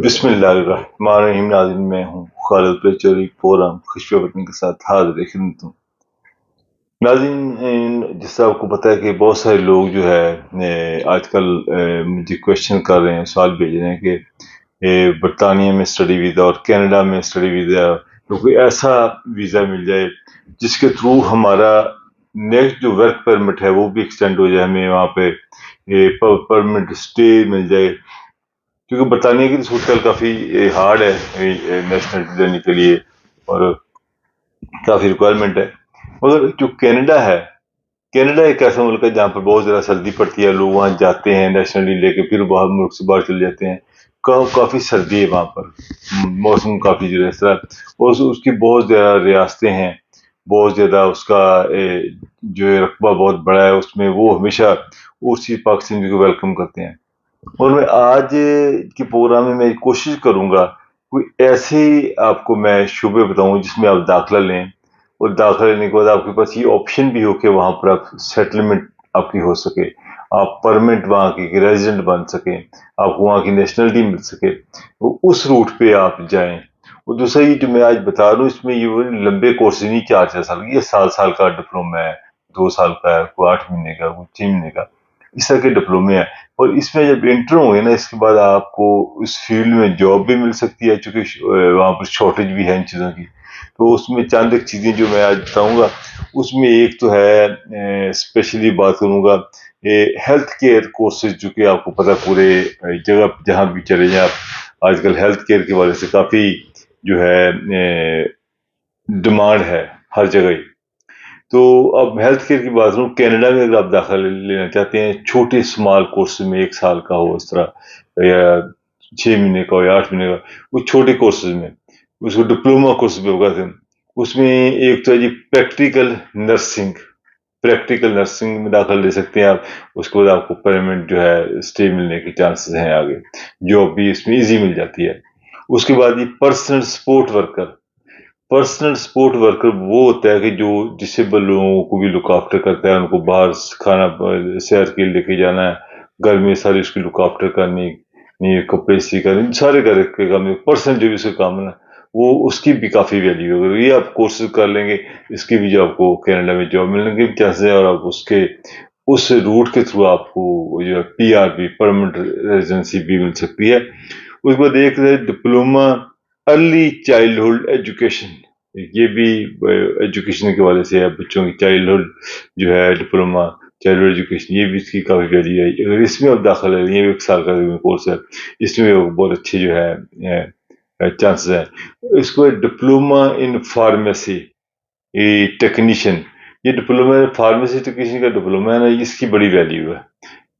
بسم اللہ الرحمن الرحیم. ناظرین، میں ہوں خالد پریچوری، فورم خشبہ وطن کے ساتھ حاضر خدمت ہوں. ناظرین، جس سے آپ کو پتہ ہے کہ بہت سارے لوگ جو ہے آج کل مجھے کویشچن کر رہے ہیں، سوال بھیج رہے ہیں کہ برطانیہ میں اسٹڈی ویزا اور کینیڈا میں اسٹڈی ویزا، تو کوئی ایسا ویزا مل جائے جس کے تھرو ہمارا نیکسٹ جو ورک پرمٹ ہے وہ بھی ایکسٹینڈ ہو جائے، ہمیں وہاں پہ پرمنٹ اسٹے مل جائے. کیونکہ برطانیہ کی صورتحال کافی ہارڈ ہے نیشنلٹی لینے کے لیے اور کافی ریکوائرمنٹ ہے. مگر جو کینیڈا ہے، کینیڈا ایک ایسا ملک ہے جہاں پر بہت زیادہ سردی پڑتی ہے. لوگ وہاں جاتے ہیں نیشنلٹی لے کے، پھر باہر ملک سے باہر چلے جاتے ہیں. کافی سردی ہے وہاں پر، موسم کافی جو ہے اس طرح، اور اس کی بہت زیادہ ریاستیں ہیں، بہت زیادہ اس کا جو رقبہ بہت بڑا ہے. اس میں وہ ہمیشہ اسی پاکستان کو ویلکم کرتے ہیں. اور میں آج کے پروگرام میں میں کوشش کروں گا کوئی ایسے آپ کو میں شعبے بتاؤں جس میں آپ داخلہ لیں، اور داخلہ لینے کے بعد آپ کے پاس یہ آپشن بھی ہو کہ وہاں پر آپ سیٹلمنٹ آپ کی ہو سکے، آپ پرمنٹ وہاں کی ریزیڈنٹ بن سکیں، آپ کو وہاں کی نیشنلٹی مل سکے، اس روٹ پہ آپ جائیں. اور دوسرا یہ جو میں آج بتا رہا ہوں، اس میں یہ لمبے کورس نہیں 4 سال کی، یہ سال کا ڈپلومہ ہے، 2 سال کا ہے، کوئی 8 مہینے کا، کوئی 6 مہینے کا، اس طرح کے ڈپلومے ہیں. اور اس میں جب انٹر ہوں گے نا، اس کے بعد آپ کو اس فیلڈ میں جاب بھی مل سکتی ہے، چونکہ وہاں پر شارٹیج بھی ہے ان چیزوں کی. تو اس میں چند ایک چیزیں جو میں آج بتاؤں گا، اس میں ایک تو ہے اسپیشلی بات کروں گا ہیلتھ کیئر کورسز، جو کہ آپ کو پتہ پورے جگہ جہاں بھی چلے جائیں آپ، آج کل ہیلتھ کیئر کے والے سے کافی جو ہے ڈیمانڈ ہے ہر جگہ ہی. تو اب ہیلتھ کیئر کی بات کروں، کینیڈا میں اگر آپ داخلہ لینا چاہتے ہیں چھوٹے اسمال کورس میں، 1 سال کا ہو اس طرح، یا 6 مہینے کا ہو یا 8 مہینے کا، وہ چھوٹے کورسز میں اس کو ڈپلومہ کورس بھی ہوگا. اس میں ایک تو ہے جی پریکٹیکل نرسنگ میں داخلہ لے سکتے ہیں آپ. اس کے بعد آپ کو پرمنٹ جو ہے اسٹے ملنے کے چانسز ہیں آگے، جاب بھی اس میں ایزی مل جاتی ہے. اس کے بعد یہ پرسنل سپورٹ ورکر وہ ہوتا ہے کہ جو ڈسیبل لوگوں کو بھی لک آفٹر کرتا ہے، ان کو باہر کھانا سیر کے لے کے جانا ہے، گھر میں ساری اس کی لک آفٹر کرنی، کپڑے سی کرنی، سارے گھر کے کام. پرسنل جو بھی اس کا کام ہے نا، وہ اس کی بھی کافی ویلیو ہے. یہ آپ کورسز کر لیں گے، اس کی بھی جو آپ کو کینیڈا میں جاب ملنے کے چانسز ہیں، اور آپ اس روٹ کے تھرو آپ کو جو پی آر بھی، پرمنٹ ریزیڈنسی بھی مل سکتی ہے. اس کے بعد ایک ہے ڈپلومہ ارلی چائلڈہڈ ایجوکیشن. یہ بھی ایجوکیشن کے حوالے سے ہے، بچوں کی چائلڈہڈ جو ہے ڈپلومہ چائلڈہڈ ایجوکیشن، یہ بھی اس کی کافی ویلیو ہے. اگر اس میں آپ داخلہ لیں، یہ 1 سال کا کورس ہے، اس میں بہت اچھے جو ہے چانسز ہیں. اس کو ڈپلومہ ان فارمیسی ٹیکنیشین، یہ ڈپلومہ فارمیسی ٹیکنیشین کا ڈپلومہ ہے نا، اس کی بڑی ویلیو ہے.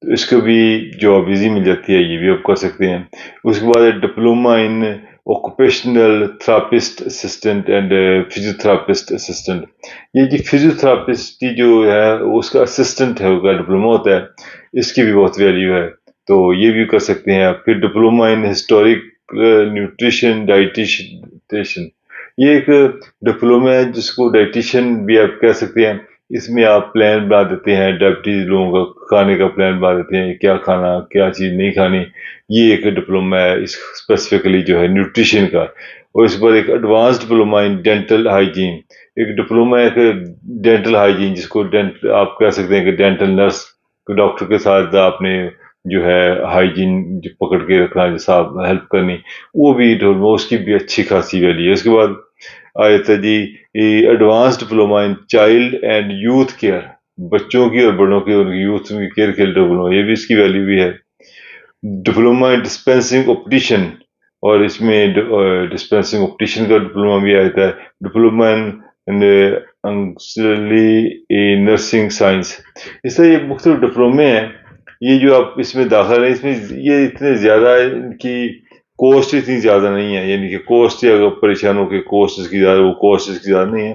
تو اس کو بھی جاب ایزی مل جاتی ہے، یہ بھی آپ کر سکتے ہیں. اس کے بعد diploma in occupational therapist assistant and physiotherapist assistant. یہ جی فزیوتھراپسٹ کی جو ہے اس کا اسسٹنٹ ہے، اس کا ڈپلومہ ہوتا ہے، اس کی بھی بہت ویلیو ہے، تو یہ بھی کر سکتے ہیں آپ. پھر ڈپلومہ ان ہسٹورک نیوٹریشن ڈائٹیشن، یہ ایک ڈپلومہ ہے جس کو ڈائٹیشین بھی آپ کہہ سکتے ہیں. اس میں آپ پلان بنا دیتے ہیں، ڈائبٹیز لوگوں کا کھانے کا پلان بنا دیتے ہیں، کیا کھانا کیا چیز نہیں کھانی. یہ ایک ڈپلومہ ہے اس اسپیسیفکلی جو ہے نیوٹریشن کا. اور اس پر ایک ایڈوانس ڈپلومہ ان ڈینٹل ہائیجین، ایک ڈپلومہ ہے کہ ڈینٹل ہائیجین، جس کو آپ کہہ سکتے ہیں کہ ڈینٹل نرس، ڈاکٹر کے ساتھ آپ نے جو ہے ہائیجین پکڑ کے رکھنا، جیسا آپ ہیلپ کرنی، وہ بھی ڈپلومہ، اس کی بھی اچھی خاصی ویلیو ہے. اس کے بعد آیا تھا جی advance diploma in child and youth care, بچوں کی اور بڑوں کی اور یوتھ کی کیئر کے ڈپلومہ، یہ بھی اس کی ویلیو بھی ہے. ڈپلومہ ان ڈسپینسنگ آپٹیشن، اور اس میں ڈسپینسنگ آپٹیشن کا ڈپلومہ بھی آتا ہے. ڈپلومہ ان نرسنگ سائنس. اس طرح یہ مختلف ڈپلومے ہیں. یہ جو آپ اس میں داخل ہیں، اس میں یہ اتنے زیادہ ان کی کوسٹ اتنی زیادہ نہیں ہے، یعنی کہ کوسٹ اگر پریشان ہو کے کورسز کی زیادہ، وہ کورسز کی زیادہ نہیں ہے،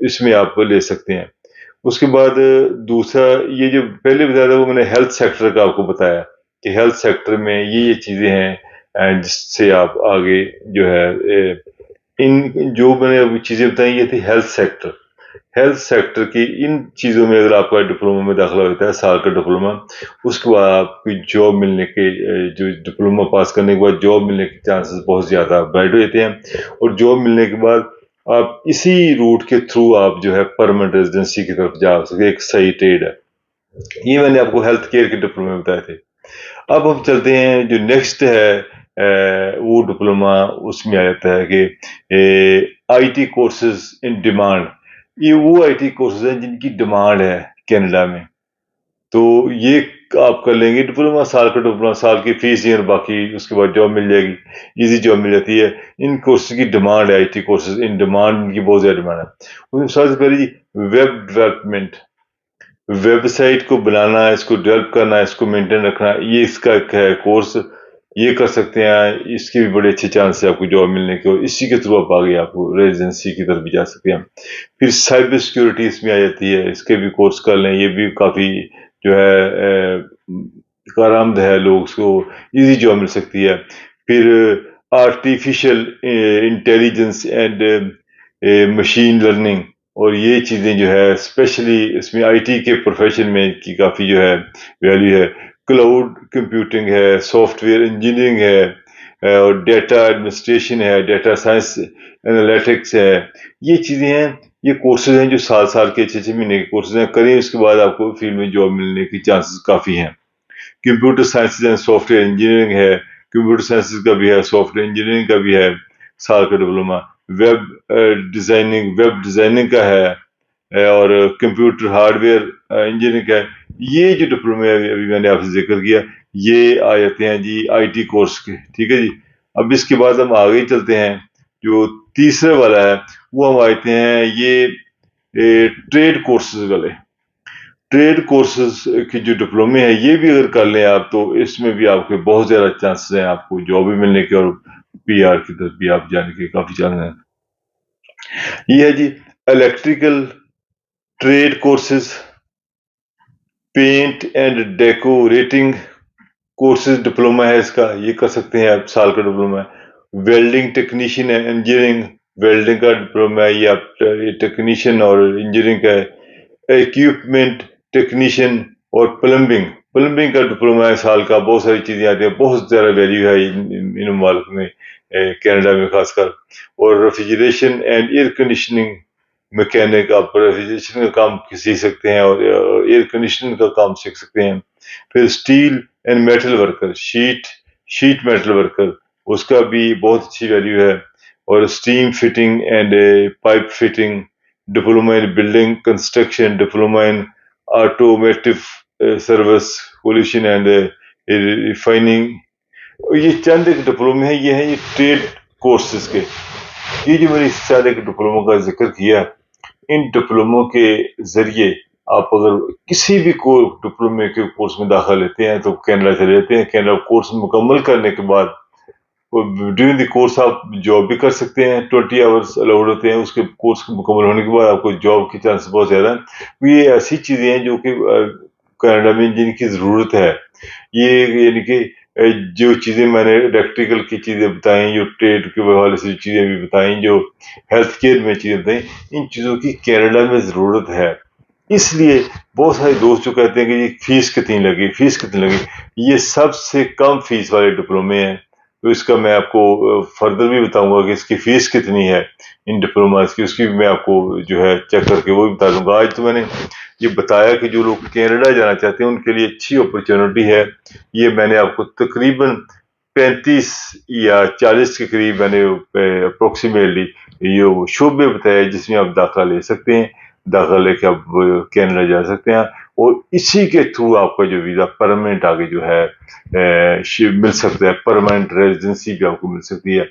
اس میں آپ لے سکتے ہیں. اس کے بعد دوسرا، یہ جو پہلے بتایا تھا وہ میں نے ہیلتھ سیکٹر کا آپ کو بتایا کہ ہیلتھ سیکٹر میں یہ چیزیں ہیں جس سے آپ آگے جو ہے ان جو میں نے ابھی چیزیں بتائیں، یہ تھی ہیلتھ سیکٹر. ہیلتھ سیکٹر کی ان چیزوں میں اگر آپ کا ڈپلومہ میں داخلہ ہوتا ہے سال کا ڈپلومہ، اس کے بعد آپ کی جاب ملنے کے جو ڈپلومہ پاس کرنے کے بعد جاب ملنے کے چانسز بہت زیادہ برائٹ ہوتے ہیں، اور جاب ملنے کے بعد آپ اسی روٹ کے تھرو آپ جو ہے پرماننٹ ریزیڈنسی کی طرف جا سکتے، ایک صحیح ٹریڈ ہے. یہ میں نے آپ کو ہیلتھ کیئر کے ڈپلومے میں بتائے تھے. اب ہم چلتے ہیں جو نیکسٹ ہے وہ ڈپلومہ، اس میں آ جاتا ہے کہ آئی ٹی کورسز ان ڈیمانڈ. یہ وہ آئی ٹی کورسز ہیں جن کی ڈیمانڈ ہے کینیڈا میں، تو یہ آپ کر لیں گے. ڈپلومہ سال کا ڈپلومہ، سال کی فیس اور باقی اس کے بعد جاب مل جائے گی، ایزی جاب مل جاتی ہے. ان کورسز کی ڈیمانڈ ہے، I T courses in demand, ان کی بہت زیادہ ڈیمانڈ ہے. اس میں سب سے پہلے جی ویب ڈیولپمنٹ، ویب سائٹ کو بنانا، اس کو ڈیولپ کرنا، اس کو مینٹین رکھنا، یہ اس کا ایک ہے کورس. یہ کر سکتے ہیں، اس کے بھی بڑے اچھے چانس ہے آپ کو جاب ملنے کے، اور اسی کے تھرو آپ آگے آپ کو ریزیڈنسی کی طرف بھی جا سکتے ہیں. پھر سائبر سیکورٹی اس میں آ جاتی ہے، اس کے بھی کورس کر لیں، یہ بھی کافی جو ہے کارآمد ہے، لوگ اس کو ایزی جاب مل سکتی ہے. پھر artificial intelligence and machine learning, اور یہ چیزیں جو ہے اسپیشلی اس میں آئی ٹی کے پروفیشن میں کی کافی جو ہے ویلیو ہے. کلاؤڈ کمپیوٹنگ ہے، سافٹ ویئر انجینئرنگ ہے، اور ڈیٹا ایڈمنسٹریشن ہے، ڈیٹا سائنس انالیٹکس ہے. یہ چیزیں ہیں، یہ کورسز ہیں جو سال کے 6 مہینے کے کورسز ہیں. کریں، اس کے بعد آپ کو فیلڈ میں جاب ملنے کی چانسز کافی ہیں. Computer sciences and soft ware engineering ہے، کمپیوٹر سائنسز کا بھی ہے، سافٹ ویئر انجینئرنگ کا بھی ہے سال کا ڈپلومہ. ویب ڈیزائننگ کا ہے، اور کمپیوٹر ہارڈ ویئر انجینئرنگ کا ہے. یہ جو ڈپلومے ابھی میں نے آپ سے ذکر کیا، یہ آ جاتے ہیں جی آئی ٹی کورس کے. ٹھیک ہے جی. اب اس کے بعد ہم آگے چلتے ہیں، جو تیسرے والا ہے وہ ہم آتے ہیں یہ ٹریڈ کورسز والے. ٹریڈ کورسز کی جو ڈپلومے ہیں، یہ بھی اگر کر لیں آپ، تو اس میں بھی آپ کے بہت زیادہ چانسز ہیں آپ کو جاب بھی ملنے کے، اور پی آر کی طرف بھی آپ جانے کے کافی چانس ہیں. یہ ہے جی electrical trade courses, paint and decorating courses diploma ہے اس کا، یہ کر سکتے ہیں آپ، سال کا ڈپلومہ ہے. ویلڈنگ ٹیکنیشین ہے، انجینئرنگ ویلڈنگ کا ڈپلومہ ہے، یہ آپ ٹیکنیشین اور انجینئرنگ کا ہے. ایکوپمنٹ ٹیکنیشین اور پلمبنگ کا ڈپلومہ ہے سال کا. بہت ساری چیزیں آتی ہیں، بہت زیادہ ویلیو ہے ان ممالک میں، کینیڈا میں خاص کر. اور refrigeration and air conditioning mechanic, آپ ریفریجریشن کا کام سیکھ سکتے ہیں، اور ایئر کنڈیشننگ کا کام سیکھ سکتے ہیں. پھر steel and metal worker, sheet metal worker, اس کا بھی بہت اچھی ویلیو ہے. اور steam fitting and pipe fitting diploma in building construction, diploma in automotive service pollution and refining. یہ چند ایک ڈپلومے ہیں، یہ ہیں یہ ٹریڈ کورسز کے. یہ جو میں نے سارے ڈپلوموں کا ذکر کیا، ان ڈپلوموں کے ذریعے آپ اگر کسی بھی ڈپلومے کے کورس میں داخلہ لیتے ہیں تو کینیڈا چلے جاتے ہیں. کینیڈا کورس مکمل کرنے کے بعد ڈیورنگ دی کورس آپ جاب بھی کر سکتے ہیں، 20 آورس الاؤڈ ہوتے ہیں. اس کے کورس مکمل ہونے کے بعد آپ کو جاب کی چانس بہت زیادہ ہیں. یہ ایسی چیزیں ہیں جو کہ کینیڈا میں جن کی ضرورت ہے. یہ یعنی کہ جو چیزیں میں نے الیکٹریکل کی چیزیں بتائیں، جو ٹریڈ کے حوالے سے چیزیں بھی بتائیں، جو ہیلتھ کیئر میں چیزیں بتائیں، ان چیزوں کی کینیڈا میں ضرورت ہے. اس لیے بہت سارے دوست جو کہتے ہیں کہ یہ فیس کتنی لگی، یہ سب سے کم فیس والے ڈپلومے ہیں. تو اس کا میں آپ کو فردر بھی بتاؤں گا کہ اس کی فیس کتنی ہے ان ڈپلوماز کی، اس کی بھی میں آپ کو جو ہے چیک کر کے وہ بھی بتا دوں گا. آج تو میں نے یہ بتایا کہ جو لوگ کینیڈا جانا چاہتے ہیں ان کے لیے اچھی اپرچونٹی ہے. یہ میں نے آپ کو تقریباً 35 یا 40 کے قریب میں نے اپروکسیمیٹلی یہ شعبے بتایا جس میں آپ داخلہ لے سکتے ہیں. داخلہ لے کے آپ کینیڈا جا سکتے ہیں، اور اسی کے تھرو آپ کا جو ویزا پرماننٹ آگے جو ہے مل سکتا ہے، پرماننٹ ریزیڈنسی بھی آپ کو مل سکتی ہے.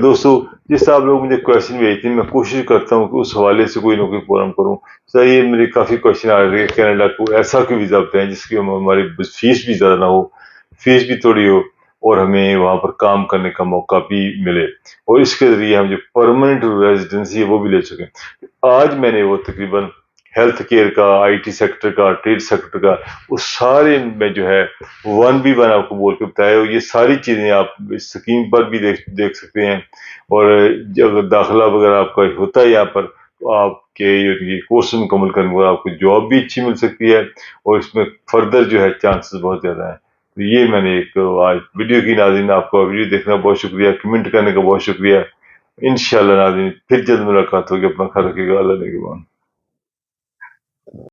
دوستو، جس طرح آپ لوگ مجھے کویشچن بھیجتے ہیں، میں کوشش کرتا ہوں کہ اس حوالے سے کوئی نہ کوئی پروگرام کروں. سر، یہ میرے کافی کویشچن آ رہے ہیں، کینیڈا کو ایسا کوئی ویزا بتائیں جس کی ہماری فیس بھی زیادہ نہ ہو، فیس بھی تھوڑی ہو، اور ہمیں وہاں پر کام کرنے کا موقع بھی ملے، اور اس کے ذریعے ہم جو پرماننٹ ریزیڈنسی ہے وہ بھی لے سکیں. آج میں نے وہ تقریباً ہیلتھ کیئر کا، آئی ٹی سیکٹر کا، ٹریڈ سیکٹر کا، اس سارے میں جو ہے 1 آپ کو بول کے بتایا. یہ ساری چیزیں آپ اس سکیم پر بھی دیکھ سکتے ہیں. اور اگر داخلہ وغیرہ آپ کا ہوتا ہے یہاں پر، تو آپ کہ یہ کورس مکمل کرنے کے بعد آپ کو جاب بھی اچھی مل سکتی ہے اور اس میں فردر جو ہے چانسز بہت زیادہ ہیں. تو یہ میں نے ایک آج ویڈیو کی. ناظرین آپ کا ویڈیو دیکھنا بہت شکریہ, کمنٹ کرنے کا بہت شکریہ. انشاءاللہ ناظرین پھر جلد ملاقات ہوگی. اپنا خیال رکھیے گا. اللہ نگہبان.